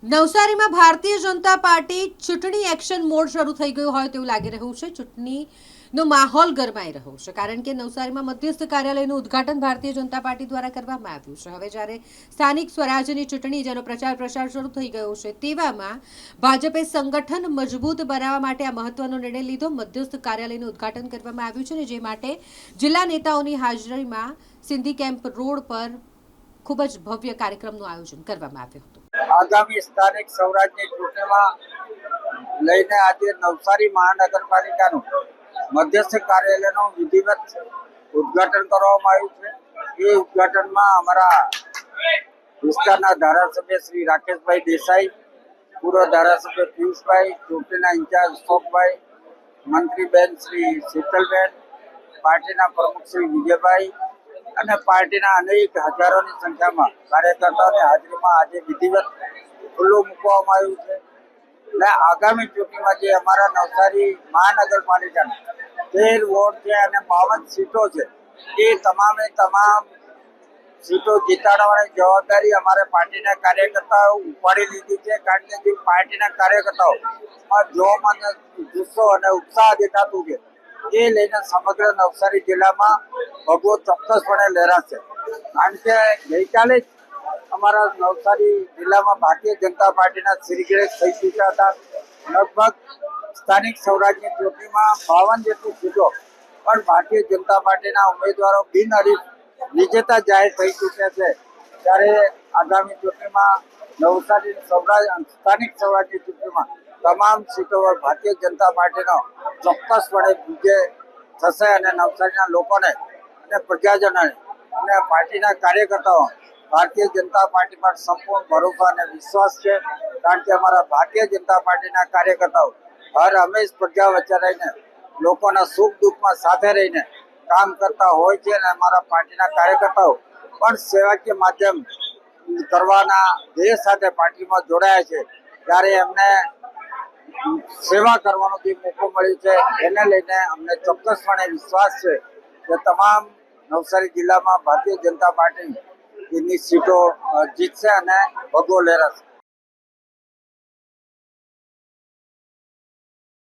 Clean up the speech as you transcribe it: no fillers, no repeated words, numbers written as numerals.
નવસારીમાં ભારતીય જનતા પાર્ટી ચૂંટણી action mode શરૂ થઈ ગયો હોય તેવું લાગી રહ્યું છે। ચૂંટણીનો માહોલ ગરમાઈ રહ્યો છે, કારણ કે નવસારીમાં મધ્યસ્થ કાર્યાલયનું ઉદ્ઘાટન ભારતીય જનતા પાર્ટી દ્વારા કરવામાં આવ્યું છે। હવે જ્યારે સ્થાનિક સ્વરાજ્યની ચૂંટણી જેનો પ્રચાર શરૂ થઈ ગયો છે, તેવામાં ભાજપે સંગઠન મજબૂત બનાવવા માટે આ મહત્વનો નિર્ણય લીધો। મધ્યસ્થ કાર્યાલયનું ઉદ્ઘાટન કરવામાં આવ્યું છે, જે માટે જિલ્લા નેતાઓની હાજરીમાં સિંધી કેમ્પ રોડ પર ખૂબ જ ભવ્ય કાર્યક્રમનું આયોજન કરવામાં આવ્યું હતું। આગામી સ્થાનિક સ્વરાજ્યની ચૂંટણીમાં લઈને આજે નવસારી મહાનગરપાલિકાનું મધ્યસ્થ કાર્યાલયનું વિધિવત ઉદ્ઘાટન કરવામાં આવ્યું છે। એ ઉદ્ઘાટનમાં અમારા વિસ્તારના ધારાસભ્ય શ્રી રાકેશભાઈ દેસાઈ, પૂર્વ ધારાસભ્ય પિયુષભાઈ, ચૂંટણીના ઇન્ચાર્જ અશોકભાઈ, મંત્રીબેન શ્રી શીતલબેન, પાર્ટીના પ્રમુખ શ્રી વિજયભાઈ અને પાર્ટીના અનેક હજારોની સંખ્યામાં કાર્યકર્તાઓની હાજરીમાં આજે વિધિવત ખુલ્લું મૂકવામાં આવ્યું છે। અને આગામી ચૂંટણીમાં જે અમારા નવસારી મહાનગરપાલિકાના 13 વોર્ડ છે અને 52 સીટો છે, એ તમામે તમામ સીટો જીતાડવાની જવાબદારી અમારે પાર્ટીના કાર્યકર્તાઓ ઉપાડી લીધી છે। કારણ કે જે પાર્ટીના કાર્યકર્તાઓમાં જોમ અને જુસ્સો અને ઉત્સાહ દેખાતું છે, એ લઈને સમગ્ર નવસારી જિલ્લામાં ભગવો ચોક્કસપણે લહેરાશે। કારણ કે ગઈકાલે જ અમારા નવસારી જિલ્લામાં ભારતીય જનતા પાર્ટીના શ્રીગણેશ થઈ ચૂક્યા હતા। લગભગ સ્થાનિક સ્વરાજ્યની ચૂંટણીમાં 52 જેટલી સીટો પણ ભારતીય જનતા પાર્ટીના ઉમેદવારો બિનહરીફ વિજેતા જાહેર થઈ ચૂક્યા છે। ત્યારે આગામી ચૂંટણીમાં નવસારી સ્થાનિક સ્વરાજ્યની ચૂંટણીમાં તમામ સીટો પર ભારતીય જનતા પાર્ટીનો ચોક્કસપણે વિજય થશે અને નવસારીના લોકોને અને પ્રજાજનોને અને પાર્ટીના કાર્યકર્તાઓ ભારતીય જનતા પાર્ટી પર સંપૂર્ણ ભરોસો અને વિશ્વાસ છે। કારણ કે અમારા ભારતીય જનતા પાર્ટીના કાર્યકર્તાઓ હર હંમેશ પ્રજા વચ્ચે રહીને લોકોના સુખ દુઃખમાં સાથે રહીને કામ કરતા હોય છે અને અમારા પાર્ટીના કાર્યકર્તાઓ પણ સેવાકીય માધ્યમ કરવાના ધ્યેય સાથે પાર્ટીમાં જોડાયા છે। ત્યારે એમને સેવા કરવાનો જે મોકો મળ્યો છે, એને લઈને અમને ચોક્કસપણે વિશ્વાસ છે કે તમામ નવસારી જિલ્લામાં ભારતીય જનતા પાર્ટીની સીટો જીતશે અને ભગવો લહેરાશે।